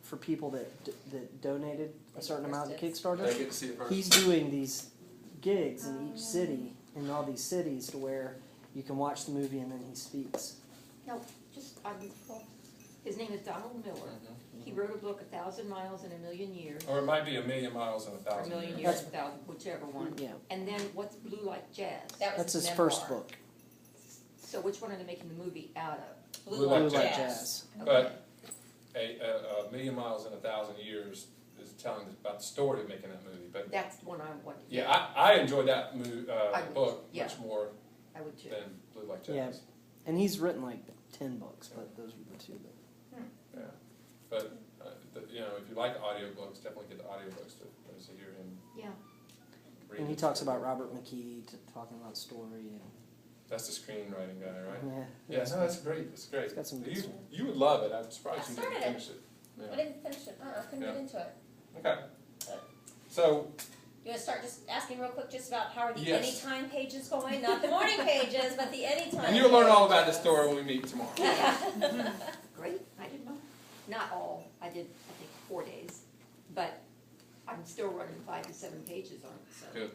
for people that donated a certain amount to Kickstarter. They get to see it first. He's doing these gigs in each city, in all these cities, to where you can watch the movie and then he speaks. No, just, his name is Donald Miller. He wrote a book, 1,000 Miles in a Million Years. Or it might be 1,000,000 miles in Or 1,000 a million years. years, 1,000, whichever one. Yeah. And then what's Blue Like Jazz? That's his first book. So which one are they making the movie out of? Blue Like Blue Like Jazz. Jazz. But a million miles in 1,000 years is telling us about the story of making that movie. But That's the one I wanted. yeah, I enjoyed that book yeah. much more I would too. than Blue Like Jazz. Yeah. And he's written like 10 books, but those were the two that. Yeah, but you know, if you like audiobooks, definitely get the audiobooks to hear him. Yeah. Read And he it. talks about Robert McKee, talking about story. And, That's the screenwriting guy, right? yeah. Yeah, no, that's great. That's great. It's got some good stuff. You would love it. I'm surprised I you didn't started finish it. Yeah. I didn't finish it. I couldn't get Yeah. into it. Okay. So You want to start just asking real quick just about how are the Yes. anytime pages going? Not the morning pages, but the anytime and you'll learn all about the pages. story when we meet tomorrow. Great, I didn't know. Not all, I did, I think, 4 days. But I'm still running 5 to 7 pages on it, so. Good.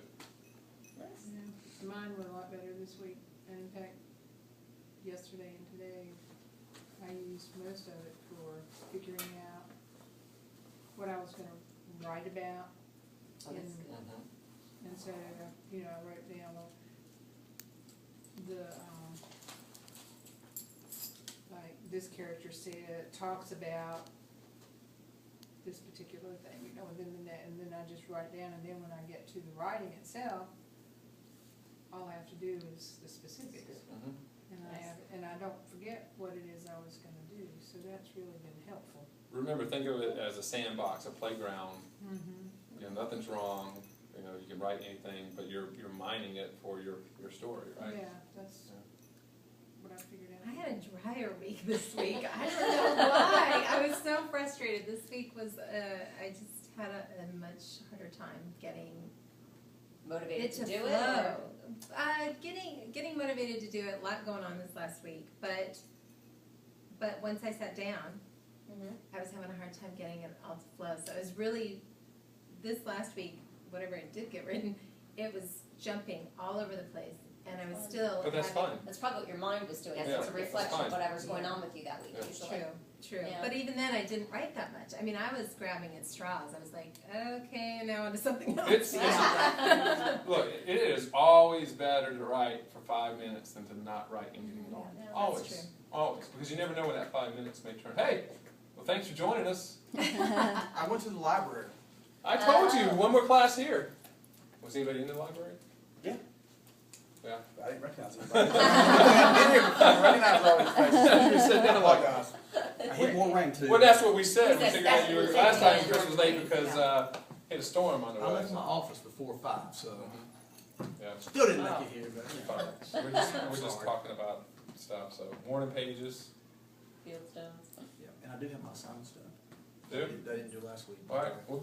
Nice. Yeah, mine were a lot better this week, and in fact, yesterday and today, I used most of it for figuring out what I was gonna write about. Oh, that's And- good. And so, you know, I wrote down like, this character talks about this particular thing, you know, and then I just write it down, and then when I get to the writing itself, all I have to do is the specifics. Mhm. And I don't forget what it is I was gonna do, so that's really been helpful. Remember, think of it as a sandbox, a playground. Mm-hmm. You know, nothing's wrong. You know, you can write anything, but you're mining it for your story, right? Yeah, that's Yeah. what I figured out. I had a drier week this week. I don't know why. I was so frustrated. This week was, I just had a much harder time getting Motivated it to to do flow. it? Or? Getting motivated to do it. A lot going on this last week, but once I sat down, Mhm. I was having a hard time getting it all to flow. So it was really, this last week, whatever it did get written, it was jumping all over the place, and I was still. But that's having- fine. That's probably what your mind was doing. Yeah, It's a that's reflection fine. of whatever's going Yeah. on with you that week, Yeah. usually. True. Yeah. But even then, I didn't write that much. I mean, I was grabbing at straws. I was like, okay, now onto something else. Look, it is always better to write for 5 minutes than to not write anything at all. Yeah, that's Always. true. Always. Because you never know when that 5 minutes may turn. Hey, well, thanks for joining us. I went to the library. I told you, one more class here. Was anybody in the library? Yeah. Yeah. I didn't recognize anybody. I've been here before. I recognize all these faces. You said I that like, apologize. I hit one ring too. well, that's what we said. We We said figured out you were, that's last what we time said. Chris was late because hit a storm on the I way. left my office before 5, so Yeah. still didn't make it here. But Fine. We're just Sorry. talking about stuff, so morning pages. Fieldstones. yeah, and I do have my assignments done. Do? I didn't do last week. All right, we'll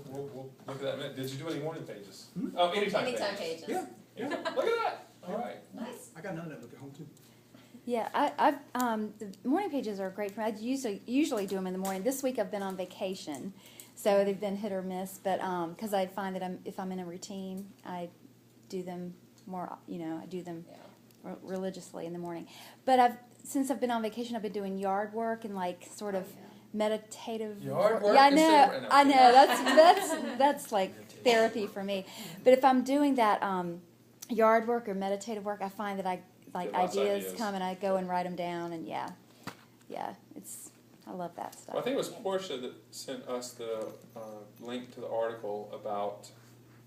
look at that in a minute. Did you do any morning pages? Hmm? Oh, anytime Anytime pages. pages. Yeah, Yeah, look at that. All right. Nice. I got none of that book at home too. Yeah, the morning pages are great for me. I usually do them in the morning. This week I've been on vacation, so they've been hit or miss. But because I find that if I'm in a routine, I do them more. You know, I do them Yeah. religiously in the morning. But since I've been on vacation, I've been doing yard work and like sort of meditative Yard work Yeah, I instead know. of- no. I know. That's like therapy for me. But if I'm doing that yard work or meditative work, I find that I like Get lots of ideas ideas. come and I go and write them down, and yeah, I love that stuff. Well, I think it was Portia that sent us the link to the article about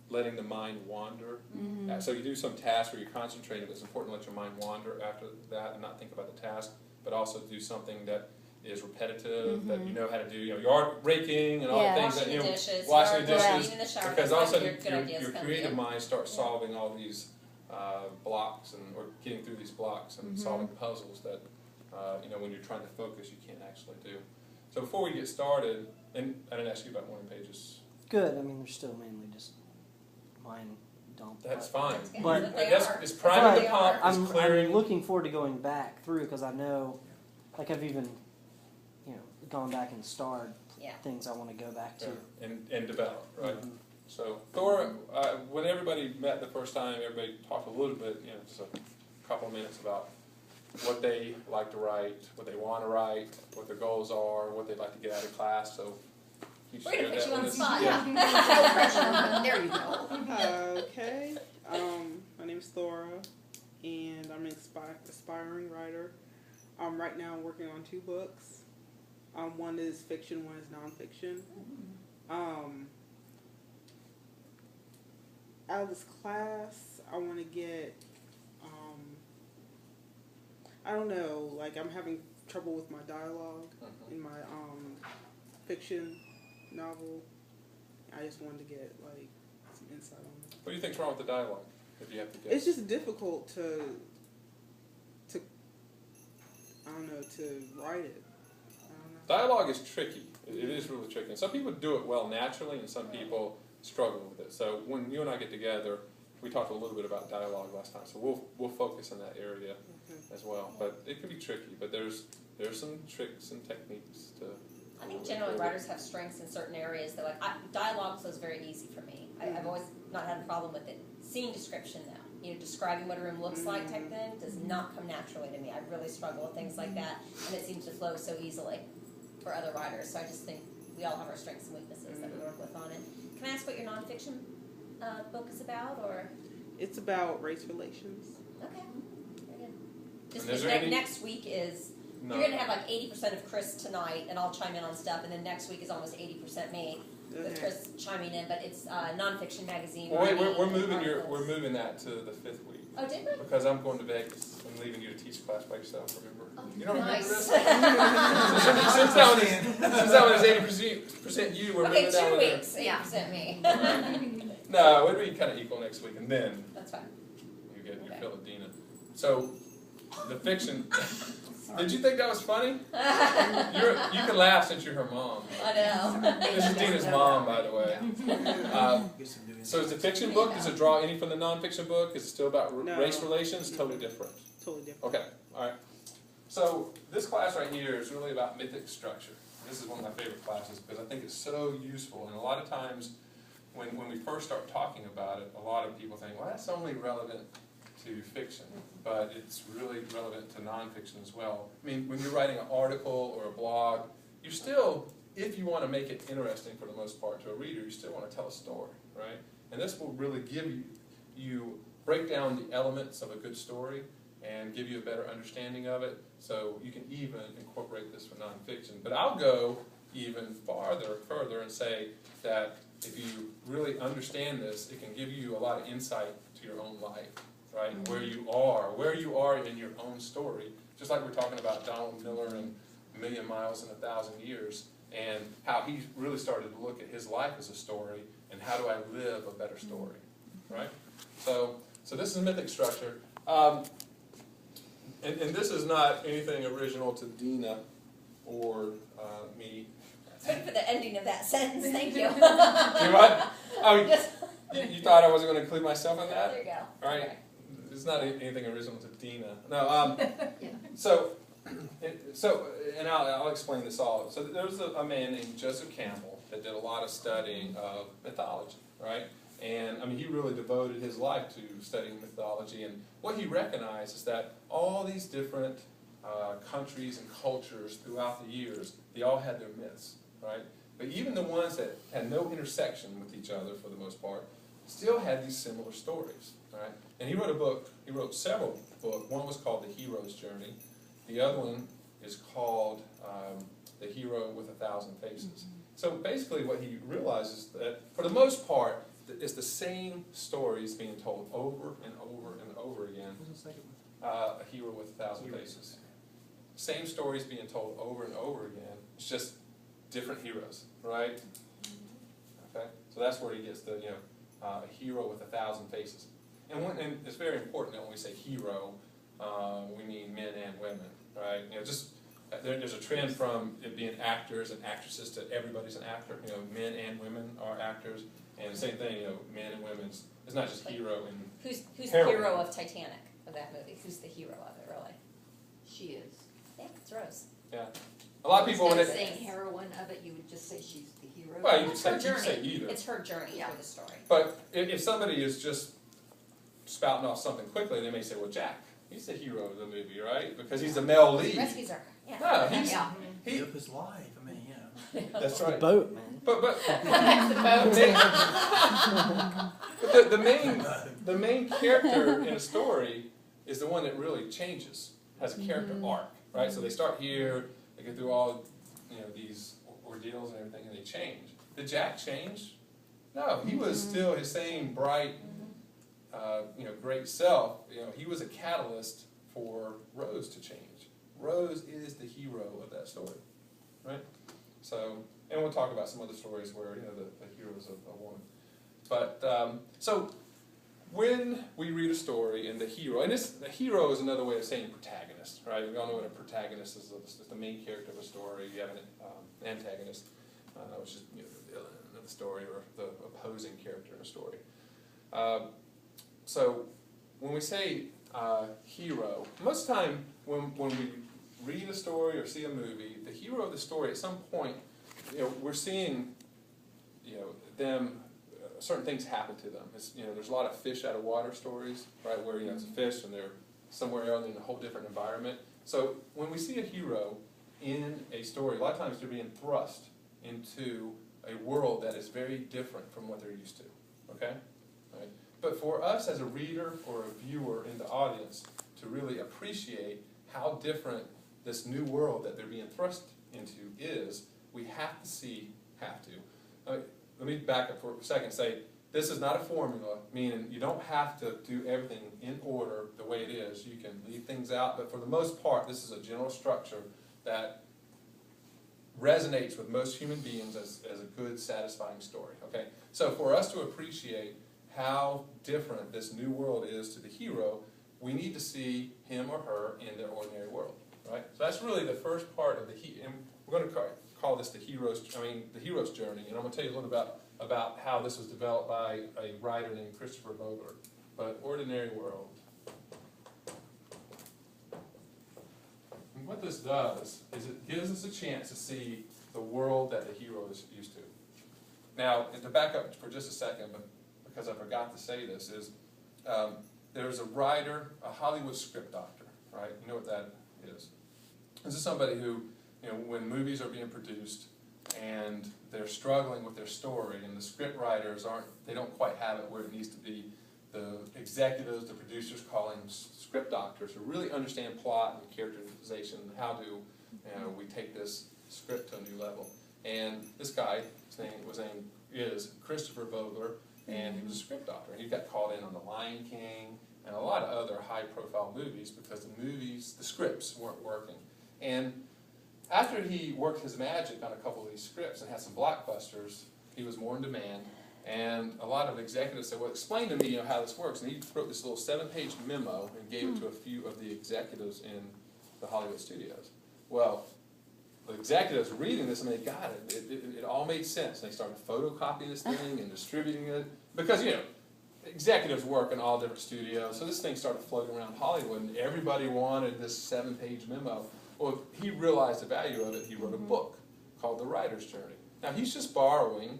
letting the mind wander. Mm-hmm. So you do some task where you're concentrating, but it's important to let your mind wander after that and not think about the task, but also do something that is repetitive, that you know how to do, you know, yard raking and all Yeah. the things Washing that, the you know, dishes, washing the yard work, dishes, even the shower. because all of a sudden Good ideas your come to creative you. mind starts Yeah. solving all these blocks or getting through these blocks and solving puzzles that, you know, when you're trying to focus, you can't actually do. So before we get started, and I didn't ask you about morning pages. Good. I mean, they're still mainly just mine dump. That's but fine. That's good. But- They That's, are. it's That's priming what the they pump, are. it's I'm clearing. looking forward to going back through because I know, like I've even, you know, gone back and starred Yeah. things I want to go back to. Yeah, and develop, right? Mhm. So Thor, when everybody met the first time, everybody talked a little bit, just a couple of minutes about what they like to write, what they want to write, what their goals are, what they'd like to get out of class. So you We're gonna share put that you on with the us. spot. Yeah. No pressure. There you go. Okay. My name's Thora, and I'm an aspiring writer. Right now I'm working on 2 books. One is fiction, one is nonfiction. Out of this class, I want to get, I don't know, like I'm having trouble with my dialogue Mhm. in my fiction novel. I just wanted to get like some insight on it. What do you think's wrong with the dialogue, if you have to guess? It's just difficult to I don't know, to write it. I don't know. Dialogue is tricky. It is really tricky. And some people do it well naturally, and some people struggle with it. So when you and I get together, we talked a little bit about dialogue last time, so we'll focus in that area as well. But it can be tricky. But there's some tricks and techniques to. I think generally writers have strengths in certain areas that dialogue was very easy for me. I've always not had a problem with it. Scene description though, describing what a room looks like type thing does not come naturally to me. I really struggle with things like that, and it seems to flow so easily for other writers. So I just think we all have our strengths and weaknesses that we work with on it. Can I ask what your nonfiction book is about, or? It's about race relations. Okay, very good. Just And is because there any- next week is. No. You're going to have like 80% of Chris tonight, and I'll chime in on stuff, and then next week is almost 80% me, with Chris chiming in. But it's nonfiction magazine. Well, wait, we're writing, moving articles. we're moving that to the 5th week. Oh, did we? Because I'm going to Vegas. I'm leaving you to teach class by yourself, remember? Oh, You don't remember nice. this? since that one is 80% you, we're Okay, moving that 2 one there. weeks, 8% me. No, it'll be kind of equal next week, and then That's fine. you get your Okay. Philodina. So, the fiction. Did you think that was funny? You can laugh since you're her mom. I know. This is Dina's mom, by the way. So is the fiction book, does it draw any from the nonfiction book? Is it still about No. race relations? Totally different. Totally different. Okay, all right. So this class right here is really about mythic structure. This is one of my favorite classes because I think it's so useful. And a lot of times when we first start talking about it, a lot of people think, well, that's only relevant to fiction, but it's really relevant to nonfiction as well. I mean, when you're writing an article or a blog, you still, if you want to make it interesting for the most part to a reader, you still want to tell a story, right? And this will really give you break down the elements of a good story and give you a better understanding of it, so you can even incorporate this for nonfiction. But I'll go even further and say that if you really understand this, it can give you a lot of insight to your own life, right? And where you are in your own story. Just like we're talking about Donald Miller and A Million Miles in 1,000 Years, and how he really started to look at his life as a story, and how do I live a better story, right? So this is mythic structure. And this is not anything original to Dina or me. Wait for the ending of that sentence. Thank you. You what? Oh, Just- you thought I wasn't going to include myself in that? There you go. All right. Okay. It's not anything original to Dina. No. So, and I'll explain this all. So there was a man named Joseph Campbell that did a lot of studying of mythology, right? And I mean, he really devoted his life to studying mythology. And what he recognized is that all these different countries and cultures throughout the years, they all had their myths, right? But even the ones that had no intersection with each other for the most part, still had these similar stories, right? And he wrote several books. One was called The Hero's Journey. The other one is called The Hero with 1,000 Faces. So basically what he realizes that for the most part, it's the same stories being told over and over and over again. A Hero with 1,000 Faces. Same stories being told over and over again. It's just different heroes, right? Okay, so that's where he gets the a hero with 1,000 faces. And it's very important that when we say hero, we mean men and women, right? There's a trend from it being actors and actresses to everybody's an actor. Men and women are actors, and the same thing. Men and women. It's not just hero and Who's the heroine. hero of Titanic, of that movie? Who's the hero of it, really? She is. Yeah, it's Rose. Yeah. A lot of people when Instead of it, saying heroine of it, you would just say she's the hero. well, you can It's say, her you can say journey. either. It's her journey Yeah. through the story. But if somebody is just spouting off something quickly, they may say, well, Jack, he's the hero of the movie, right? Because he's the male lead. Rescues her. Yeah. No, he's, Yeah. he, Live his life. I mean, you know. that's The right. boat, man. But the main character in a story is the one that really changes, has a character arc, right? So they start here, they go through all, these ordeals and everything, and they change. Did Jack change? No, he was still his same bright, great self. He was a catalyst for Rose to change. Rose is the hero of that story, right? So, and we'll talk about some other stories where the hero is a woman. But so when we read a story and the hero, and the hero is another way of saying protagonist, right? We all know what a protagonist is. It's the main character of a story. You have an antagonist, which is the villain of the story or the opposing character in a story. So when we say hero, most of the time when we read a story or see a movie, the hero of the story at some point, we're seeing, them. Certain things happen to them. There's a lot of fish out of water stories, right? Where it's a fish and they're somewhere else in a whole different environment. So when we see a hero in a story, a lot of times they're being thrust into a world that is very different from what they're used to. Okay, right? But for us as a reader or a viewer in the audience to really appreciate how different this new world that they're being thrust into is, we have to. Let me back up for a second and say, this is not a formula, meaning you don't have to do everything in order the way it is. You can leave things out, but for the most part, this is a general structure that resonates with most human beings as a good, satisfying story. Okay, so for us to appreciate how different this new world is to the hero, we need to see him or her in their ordinary world, right? So that's really the first part of and we're going to call this the hero's journey, and I'm going to tell you a little about how this was developed by a writer named Christopher Vogler. But ordinary world. And what this does is it gives us a chance to see the world that the hero is used to. Now, to back up for just a second, but because I forgot to say this, is there's a writer, a Hollywood script doctor, right? You know what that is. This is somebody who, when movies are being produced and they're struggling with their story and the script writers they don't quite have it where it needs to be, the executives, the producers call them script doctors who really understand plot and characterization and how do we take this script to a new level. And this guy, his name is Christopher Vogler, and he was a script doctor. And he got called in on The Lion King and a lot of other high-profile movies because the scripts weren't working. And after he worked his magic on a couple of these scripts and had some blockbusters, he was more in demand. And a lot of executives said, well, explain to me how this works. And he wrote this little 7-page memo and gave it to a few of the executives in the Hollywood studios. Well, the executives reading this, they got it. It all made sense. And they started photocopying this thing and distributing it. Because, executives work in all different studios. So this thing started floating around Hollywood, and everybody wanted this 7-page memo. Well, he realized the value of it. He wrote a book called The Writer's Journey. Now, he's just borrowing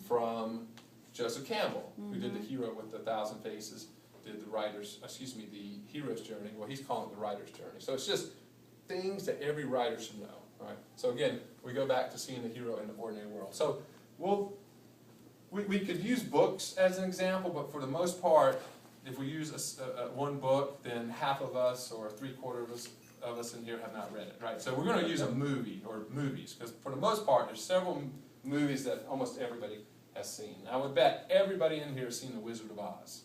from Joseph Campbell, who did The Hero with 1,000 Faces, did the Hero's Journey. Well, he's calling it The Writer's Journey. So it's just things that every writer should know. Right? So again, we go back to seeing the hero in the ordinary world. So we could use books as an example, but for the most part, if we use one book, then half of us or 3/4 of us in here have not read it. Right? So we're going to use a movie or movies, because for the most part, there's several movies that almost everybody has seen. I would bet everybody in here has seen The Wizard of Oz.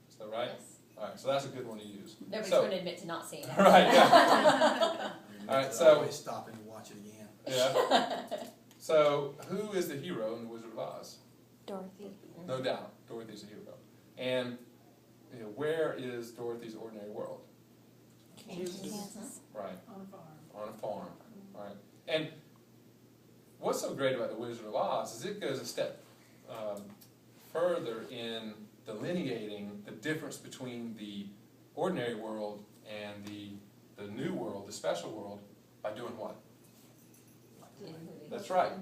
Is that right? Yes. All right, so that's a good one to use. Nobody's So- going to admit to not seeing it. Right, yeah. All right, so- Always stop and watch it again. Yeah. So, who is the hero in The Wizard of Oz? Dorothy. No doubt, Dorothy's the hero. And where is Dorothy's ordinary world? Kansas. Right, On a farm. on a farm. Right. And what's so great about The Wizard of Oz is it goes a step further in delineating the difference between the ordinary world and the new world, the special world, by doing what? In movie. That's right.